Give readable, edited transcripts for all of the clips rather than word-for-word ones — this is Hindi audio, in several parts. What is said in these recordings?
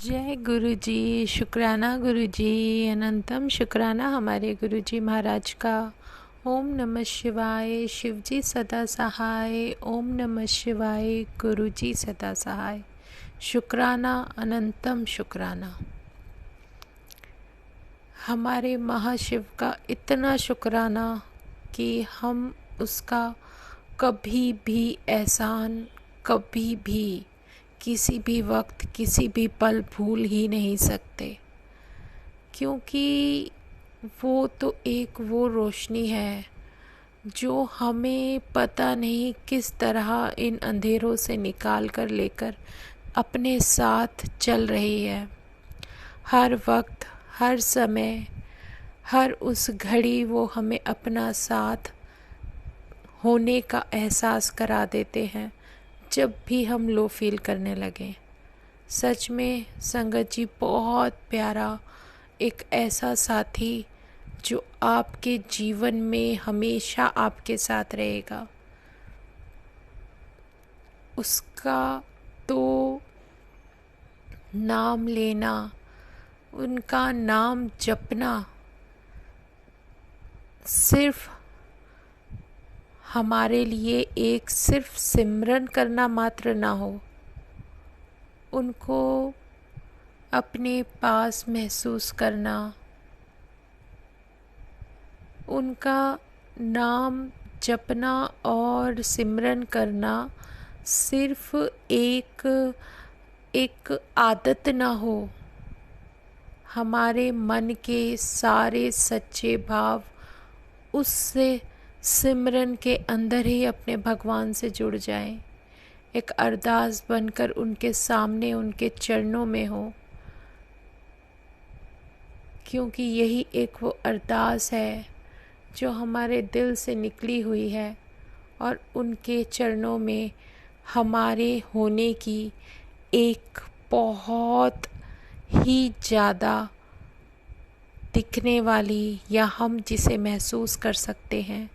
जय गुरु जी। शुक्राना गुरु जी, अनंतम शुक्राना हमारे गुरु जी महाराज का। ओम नमः शिवाय। शिव जी सदा सहाय। ओम नमः शिवाय। गुरु जी सदा सहाय। शुक्राना, अनंतम शुक्राना। हमारे महाशिव का इतना शुक्राना कि हम उसका कभी भी एहसान, कभी भी, किसी भी वक्त, किसी भी पल भूल ही नहीं सकते, क्योंकि वो रोशनी है जो हमें पता नहीं किस तरह इन अंधेरों से निकाल कर लेकर अपने साथ चल रही है। हर वक्त, हर समय, हर उस घड़ी वो हमें अपना साथ होने का एहसास करा देते हैं जब भी हम लो फील करने लगें। सच में संगत जी बहुत प्यारा एक ऐसा साथी जो आपके जीवन में हमेशा आपके साथ रहेगा। उसका तो नाम लेना, उनका नाम जपना सिर्फ हमारे लिए एक सिर्फ सिमरन करना मात्र ना हो, उनको अपने पास महसूस करना, उनका नाम जपना और सिमरन करना सिर्फ एक आदत ना हो। हमारे मन के सारे सच्चे भाव उससे सिमरन के अंदर ही अपने भगवान से जुड़ जाएं, एक अरदास बनकर उनके सामने, उनके चरणों में हो, क्योंकि यही एक वो अरदास है जो हमारे दिल से निकली हुई है और उनके चरणों में हमारे होने की एक बहुत ही ज़्यादा दिखने वाली, या हम जिसे महसूस कर सकते हैं,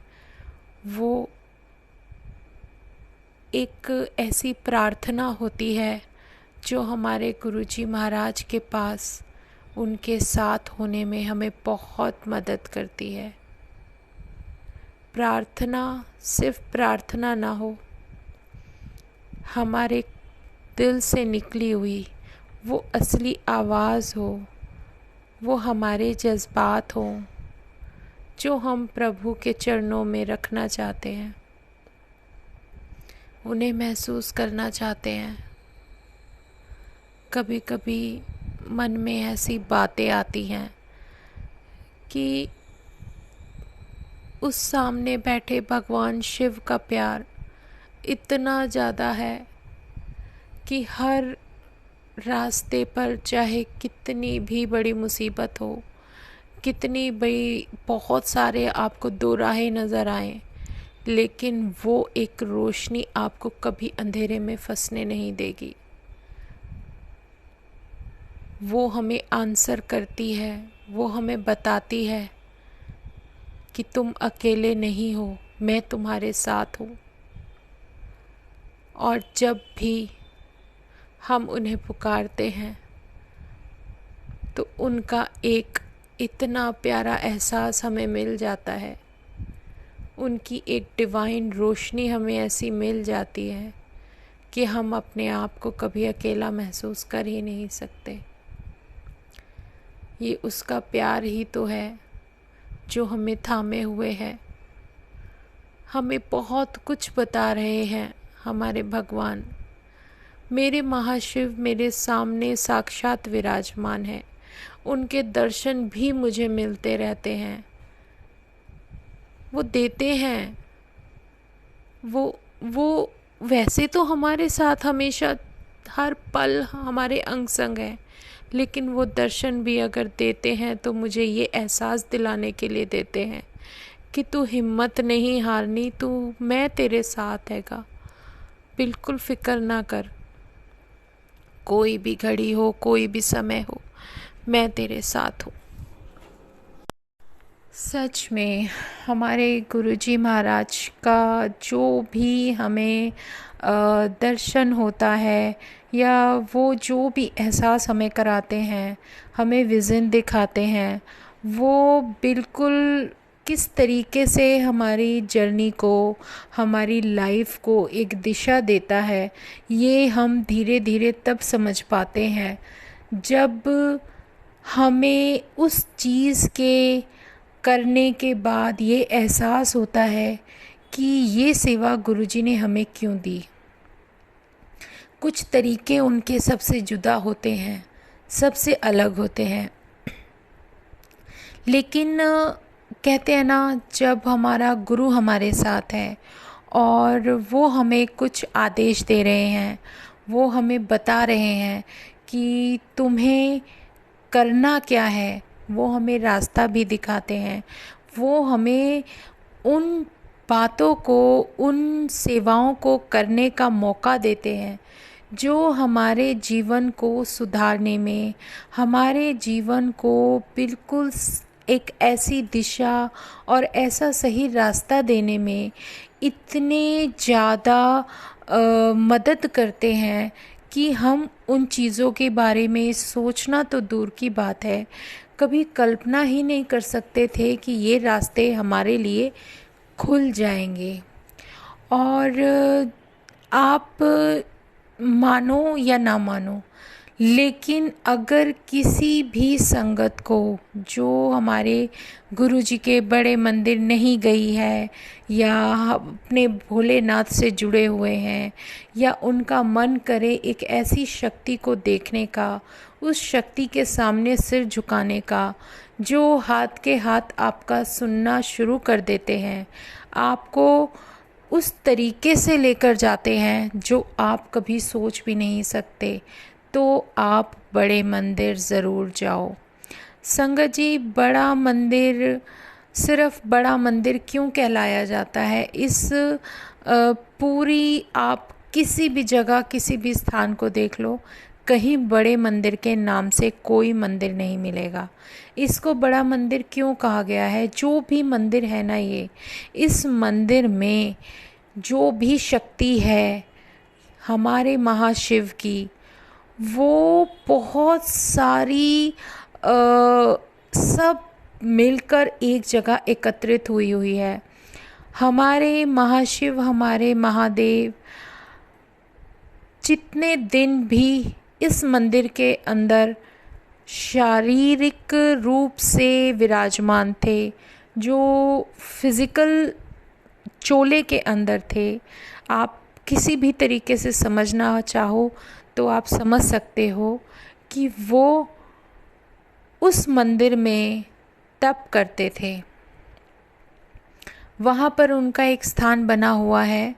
वो एक ऐसी प्रार्थना होती है जो हमारे गुरुजी महाराज के पास उनके साथ होने में हमें बहुत मदद करती है। प्रार्थना सिर्फ प्रार्थना ना हो, हमारे दिल से निकली हुई वो असली आवाज़ हो, वो हमारे जज्बात हों जो हम प्रभु के चरणों में रखना चाहते हैं, उन्हें महसूस करना चाहते हैं। कभी कभी मन में ऐसी बातें आती हैं कि उस सामने बैठे भगवान शिव का प्यार इतना ज़्यादा है कि हर रास्ते पर चाहे कितनी भी बड़ी मुसीबत हो, कितनी बड़ी, बहुत सारे आपको दो राहें नज़र आएं, लेकिन वो एक रोशनी आपको कभी अंधेरे में फंसने नहीं देगी। वो हमें आंसर करती है, वो हमें बताती है कि तुम अकेले नहीं हो, मैं तुम्हारे साथ हूँ। और जब भी हम उन्हें पुकारते हैं तो उनका एक इतना प्यारा एहसास हमें मिल जाता है, उनकी एक डिवाइन रोशनी हमें ऐसी मिल जाती है कि हम अपने आप को कभी अकेला महसूस कर ही नहीं सकते। ये उसका प्यार ही तो है जो हमें थामे हुए है। हमें बहुत कुछ बता रहे हैं हमारे भगवान। मेरे महाशिव मेरे सामने साक्षात विराजमान है, उनके दर्शन भी मुझे मिलते रहते हैं, वो देते हैं। वो वैसे तो हमारे साथ हमेशा हर पल हमारे अंग संग है, लेकिन वो दर्शन भी अगर देते हैं तो मुझे ये एहसास दिलाने के लिए देते हैं कि तू हिम्मत नहीं हारनी, तू, मैं तेरे साथ हैगा, बिल्कुल फिक्र ना कर। कोई भी घड़ी हो, कोई भी समय हो, मैं तेरे साथ हूँ। सच में हमारे गुरुजी महाराज का जो भी हमें दर्शन होता है या वो जो भी एहसास हमें कराते हैं, हमें विज़न दिखाते हैं, वो बिल्कुल किस तरीके से हमारी जर्नी को, हमारी लाइफ को एक दिशा देता है, ये हम धीरे धीरे तब समझ पाते हैं जब हमें उस चीज़ के करने के बाद ये एहसास होता है कि ये सेवा गुरुजी ने हमें क्यों दी। कुछ तरीके उनके सबसे जुदा होते हैं, सबसे अलग होते हैं, लेकिन कहते हैं ना, जब हमारा गुरु हमारे साथ है और वो हमें कुछ आदेश दे रहे हैं, वो हमें बता रहे हैं कि तुम्हें करना क्या है, वो हमें रास्ता भी दिखाते हैं, वो हमें उन बातों को, उन सेवाओं को करने का मौका देते हैं जो हमारे जीवन को सुधारने में, हमारे जीवन को बिल्कुल एक ऐसी दिशा और ऐसा सही रास्ता देने में इतने ज़्यादा मदद करते हैं कि हम उन चीज़ों के बारे में सोचना तो दूर की बात है, कभी कल्पना ही नहीं कर सकते थे कि ये रास्ते हमारे लिए खुल जाएंगे। और आप मानो या ना मानो, लेकिन अगर किसी भी संगत को जो हमारे गुरुजी के बड़े मंदिर नहीं गई है, या अपने भोलेनाथ से जुड़े हुए हैं, या उनका मन करे एक ऐसी शक्ति को देखने का, उस शक्ति के सामने सिर झुकाने का, जो हाथ के हाथ आपका सुनना शुरू कर देते हैं, आपको उस तरीके से लेकर जाते हैं जो आप कभी सोच भी नहीं सकते, तो आप बड़े मंदिर ज़रूर जाओ। संगत जी, बड़ा मंदिर सिर्फ बड़ा मंदिर क्यों कहलाया जाता है? इस पूरी आप किसी भी जगह, किसी भी स्थान को देख लो, कहीं बड़े मंदिर के नाम से कोई मंदिर नहीं मिलेगा। इसको बड़ा मंदिर क्यों कहा गया है? जो भी मंदिर है ना, ये इस मंदिर में जो भी शक्ति है हमारे महाशिव की, वो बहुत सारी सब मिलकर एक जगह एकत्रित हुई है। हमारे महाशिव, हमारे महादेव जितने दिन भी इस मंदिर के अंदर शारीरिक रूप से विराजमान थे, जो फिज़िकल चोले के अंदर थे, आप किसी भी तरीके से समझना चाहो तो आप समझ सकते हो कि वो उस मंदिर में तप करते थे। वहाँ पर उनका एक स्थान बना हुआ है।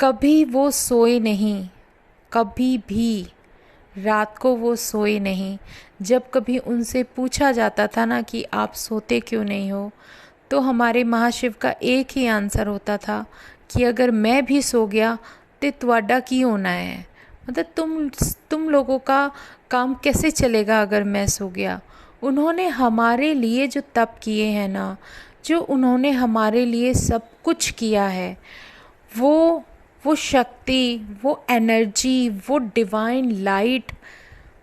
कभी वो सोए नहीं, कभी भी रात को वो सोए नहीं। जब कभी उनसे पूछा जाता था ना कि आप सोते क्यों नहीं हो, तो हमारे महाशिव का एक ही आंसर होता था कि अगर मैं भी सो गया तो तुहाडा की होना है। मतलब तुम लोगों का काम कैसे चलेगा अगर मैं सो गया। उन्होंने हमारे लिए जो तप किए हैं ना, जो उन्होंने हमारे लिए सब कुछ किया है, वो शक्ति, वो एनर्जी, वो डिवाइन लाइट,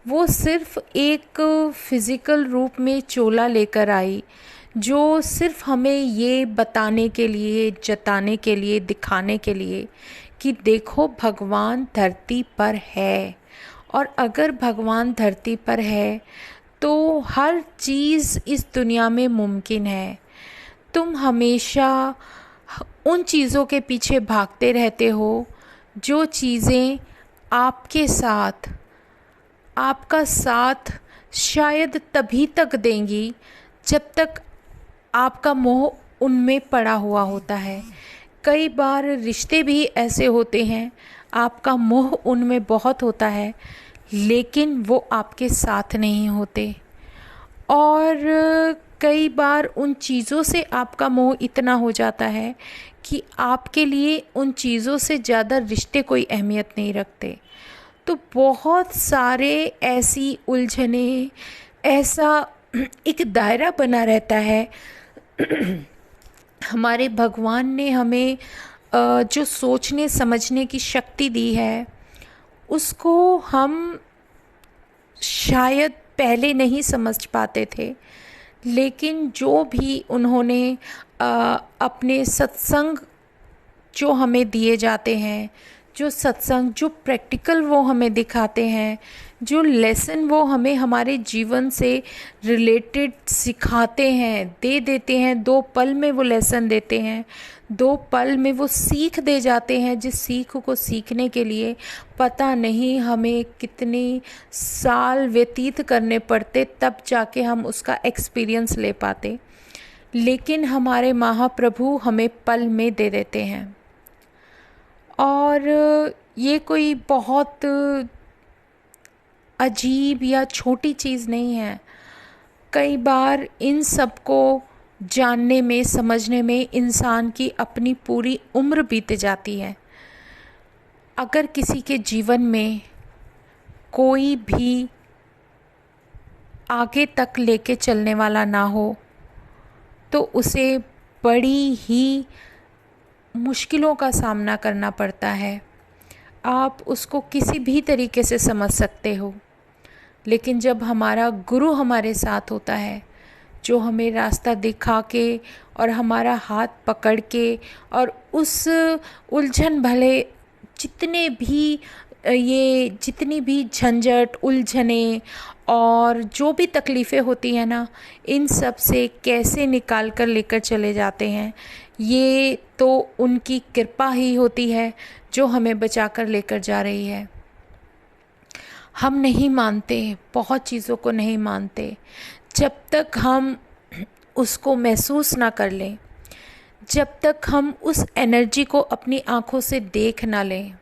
वो सिर्फ एक फिज़िकल रूप में चोला लेकर आई, जो सिर्फ हमें ये बताने के लिए, जताने के लिए, दिखाने के लिए कि देखो भगवान धरती पर है। और अगर भगवान धरती पर है तो हर चीज़ इस दुनिया में मुमकिन है। तुम हमेशा उन चीज़ों के पीछे भागते रहते हो जो चीज़ें आपके साथ, आपका साथ शायद तभी तक देंगी जब तक आपका मोह उनमें पड़ा हुआ होता है। कई बार रिश्ते भी ऐसे होते हैं, आपका मोह उनमें बहुत होता है लेकिन वो आपके साथ नहीं होते। और कई बार उन चीज़ों से आपका मोह इतना हो जाता है कि आपके लिए उन चीज़ों से ज़्यादा रिश्ते कोई अहमियत नहीं रखते। तो बहुत सारे ऐसी उलझने, ऐसा एक दायरा बना रहता है। हमारे भगवान ने हमें जो सोचने समझने की शक्ति दी है, उसको हम शायद पहले नहीं समझ पाते थे, लेकिन जो भी उन्होंने अपने सत्संग जो हमें दिए जाते हैं, जो सत्संग, जो प्रैक्टिकल वो हमें दिखाते हैं, जो लेसन वो हमें हमारे जीवन से रिलेटेड सिखाते हैं, दे देते हैं, 2 पल में वो लेसन देते हैं, 2 पल में वो सीख दे जाते हैं, जिस सीख को सीखने के लिए पता नहीं हमें कितने साल व्यतीत करने पड़ते, तब जाके हम उसका एक्सपीरियंस ले पाते। लेकिन हमारे महाप्रभु हमें पल में दे देते हैं। और ये कोई बहुत अजीब या छोटी चीज़ नहीं है। कई बार इन सब को जानने में, समझने में इंसान की अपनी पूरी उम्र बीत जाती है। अगर किसी के जीवन में कोई भी आगे तक लेके चलने वाला ना हो, तो उसे बड़ी ही मुश्किलों का सामना करना पड़ता है। आप उसको किसी भी तरीके से समझ सकते हो, लेकिन जब हमारा गुरु हमारे साथ होता है, जो हमें रास्ता दिखा के और हमारा हाथ पकड़ के और उस उलझन भले जितनी भी झंझट, उलझने और जो भी तकलीफ़ें होती हैं ना, इन सब से कैसे निकाल कर लेकर चले जाते हैं, ये तो उनकी कृपा ही होती है जो हमें बचा कर लेकर जा रही है। हम नहीं मानते, बहुत चीज़ों को नहीं मानते, जब तक हम उसको महसूस ना कर लें, जब तक हम उस एनर्जी को अपनी आँखों से देख ना लें,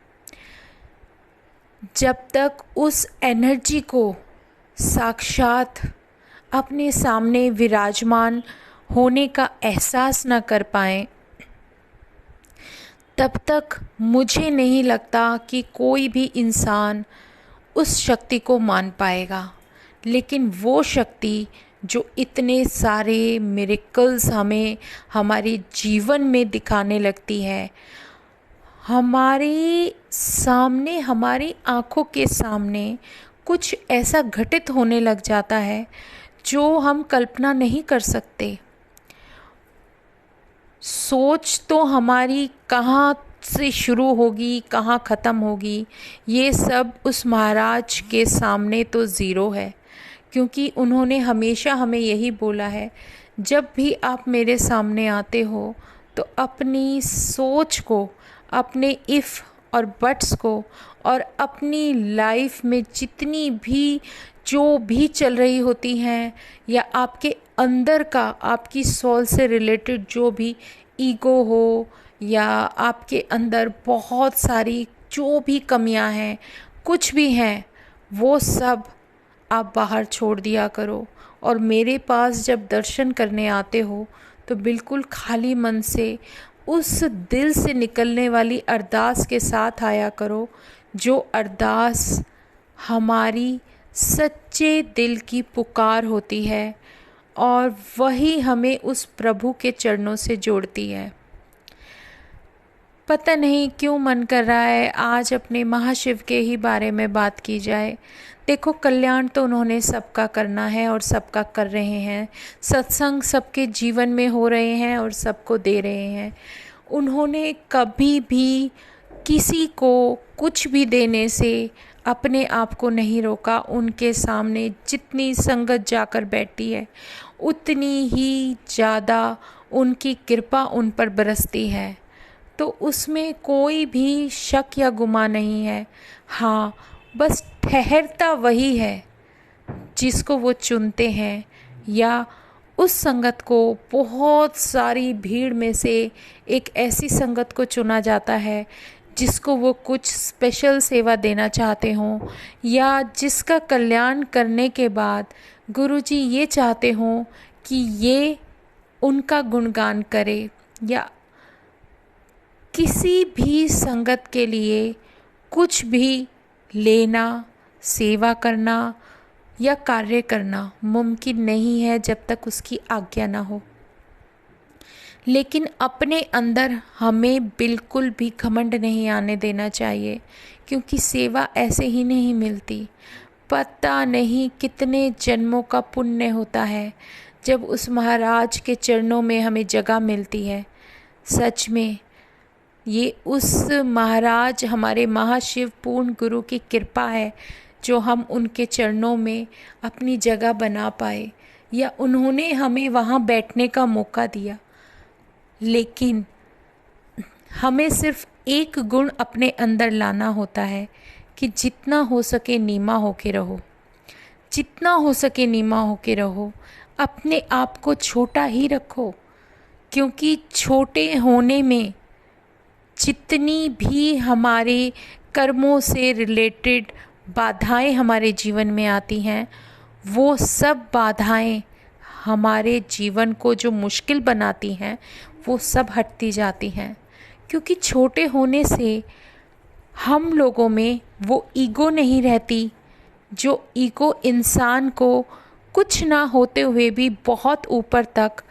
जब तक उस एनर्जी को साक्षात अपने सामने विराजमान होने का एहसास ना कर पाएं, तब तक मुझे नहीं लगता कि कोई भी इंसान उस शक्ति को मान पाएगा। लेकिन वो शक्ति जो इतने सारे मिरेकल्स हमें हमारे जीवन में दिखाने लगती है, हमारे सामने, हमारी आँखों के सामने कुछ ऐसा घटित होने लग जाता है जो हम कल्पना नहीं कर सकते। सोच तो हमारी कहाँ से शुरू होगी, कहाँ ख़त्म होगी, ये सब उस महाराज के सामने तो ज़ीरो है। क्योंकि उन्होंने हमेशा हमें यही बोला है, जब भी आप मेरे सामने आते हो तो अपनी सोच को, अपने इफ़ और बट्स को और अपनी लाइफ में जितनी भी जो भी चल रही होती हैं, या आपके अंदर का, आपकी सोल से रिलेटेड जो भी ईगो हो, या आपके अंदर बहुत सारी जो भी कमियां हैं, कुछ भी हैं, वो सब आप बाहर छोड़ दिया करो। और मेरे पास जब दर्शन करने आते हो तो बिल्कुल खाली मन से, उस दिल से निकलने वाली अरदास के साथ आया करो, जो अरदास हमारी सच्चे दिल की पुकार होती है और वही हमें उस प्रभु के चरणों से जोड़ती है। पता नहीं क्यों मन कर रहा है आज अपने महाशिव के ही बारे में बात की जाए। देखो, कल्याण तो उन्होंने सबका करना है और सबका कर रहे हैं। सत्संग सबके जीवन में हो रहे हैं और सबको दे रहे हैं। उन्होंने कभी भी किसी को कुछ भी देने से अपने आप को नहीं रोका। उनके सामने जितनी संगत जाकर बैठती है, उतनी ही ज़्यादा उनकी कृपा उन पर बरसती है। तो उसमें कोई भी शक या गुमान नहीं है। हाँ, बस ठहरता वही है जिसको वो चुनते हैं, या उस संगत को, बहुत सारी भीड़ में से एक ऐसी संगत को चुना जाता है जिसको वो कुछ स्पेशल सेवा देना चाहते हों, या जिसका कल्याण करने के बाद गुरुजी ये चाहते हों कि ये उनका गुणगान करे, या किसी भी संगत के लिए कुछ भी लेना, सेवा करना या कार्य करना मुमकिन नहीं है जब तक उसकी आज्ञा ना हो। लेकिन अपने अंदर हमें बिल्कुल भी घमंड नहीं आने देना चाहिए, क्योंकि सेवा ऐसे ही नहीं मिलती। पता नहीं कितने जन्मों का पुण्य होता है जब उस महाराज के चरणों में हमें जगह मिलती है। सच में ये उस महाराज हमारे महाशिव पूर्ण गुरु की कृपा है जो हम उनके चरणों में अपनी जगह बना पाए, या उन्होंने हमें वहाँ बैठने का मौका दिया। लेकिन हमें सिर्फ एक गुण अपने अंदर लाना होता है कि जितना हो सके नीमा होके रहो, जितना हो सके नीमा होके रहो, अपने आप को छोटा ही रखो। क्योंकि छोटे होने में जितनी भी हमारे कर्मों से रिलेटेड बाधाएं हमारे जीवन में आती हैं, वो सब बाधाएं हमारे जीवन को जो मुश्किल बनाती हैं वो सब हटती जाती हैं। क्योंकि छोटे होने से हम लोगों में वो ईगो नहीं रहती, जो ईगो इंसान को कुछ ना होते हुए भी बहुत ऊपर तक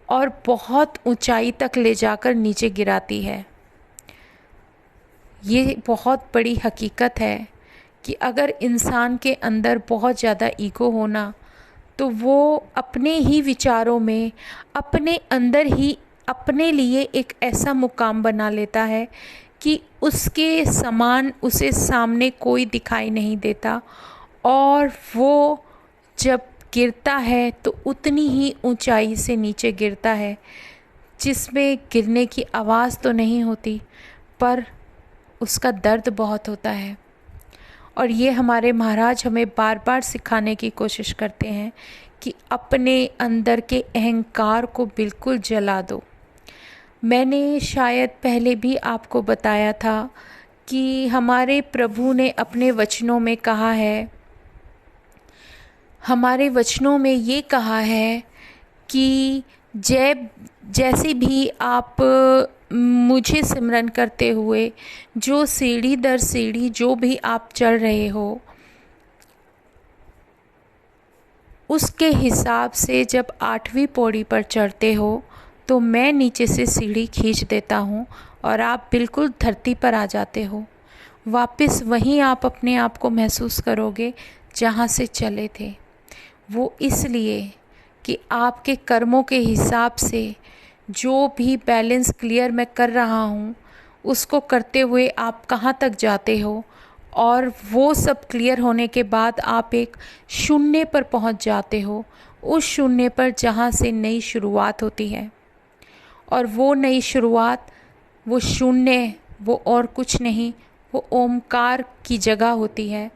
और बहुत ऊंचाई तक ले जाकर नीचे गिराती है। ये बहुत बड़ी हकीकत है कि अगर इंसान के अंदर बहुत ज़्यादा ईगो होना, तो वो अपने ही विचारों में अपने अंदर ही अपने लिए एक ऐसा मुकाम बना लेता है कि उसके समान उसे सामने कोई दिखाई नहीं देता, और वो जब गिरता है तो उतनी ही ऊंचाई से नीचे गिरता है, जिसमें गिरने की आवाज़ तो नहीं होती पर उसका दर्द बहुत होता है। और ये हमारे महाराज हमें बार बार सिखाने की कोशिश करते हैं कि अपने अंदर के अहंकार को बिल्कुल जला दो। मैंने शायद पहले भी आपको बताया था कि हमारे प्रभु ने अपने वचनों में कहा है, हमारे वचनों में ये कहा है कि जैसे भी आप मुझे सिमरन करते हुए जो सीढ़ी दर सीढ़ी जो भी आप चढ़ रहे हो, उसके हिसाब से जब 8वीं पौड़ी पर चढ़ते हो तो मैं नीचे से सीढ़ी खींच देता हूँ और आप बिल्कुल धरती पर आ जाते हो। वापस वहीं आप अपने आप को महसूस करोगे जहाँ से चले थे। वो इसलिए कि आपके कर्मों के हिसाब से जो भी बैलेंस क्लियर मैं कर रहा हूँ, उसको करते हुए आप कहाँ तक जाते हो, और वो सब क्लियर होने के बाद आप एक शून्य पर पहुँच जाते हो, उस शून्य पर जहाँ से नई शुरुआत होती है। और वो नई शुरुआत, वो शून्य, वो और कुछ नहीं, वो ओमकार की जगह होती है।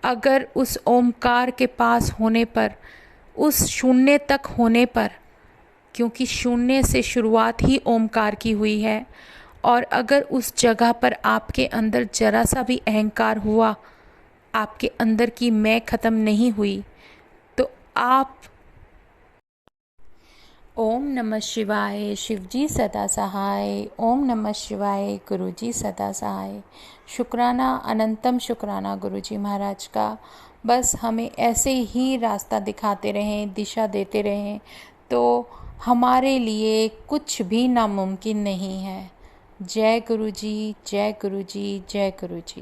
अगर उस ओमकार के पास होने पर, उस शून्य तक होने पर, क्योंकि शून्य से शुरुआत ही ओमकार की हुई है, और अगर उस जगह पर आपके अंदर जरा सा भी अहंकार हुआ, आपके अंदर की मैं ख़त्म नहीं हुई, तो आप ओम नमः शिवाय, शिवजी सदा सहाय। ओम नमः शिवाय, गुरुजी सदा सहाय। शुक्राना, अनंतम शुक्राना गुरुजी महाराज का। बस हमें ऐसे ही रास्ता दिखाते रहें, दिशा देते रहें, तो हमारे लिए कुछ भी नामुमकिन नहीं है। जय गुरुजी, जय गुरुजी, जय गुरुजी।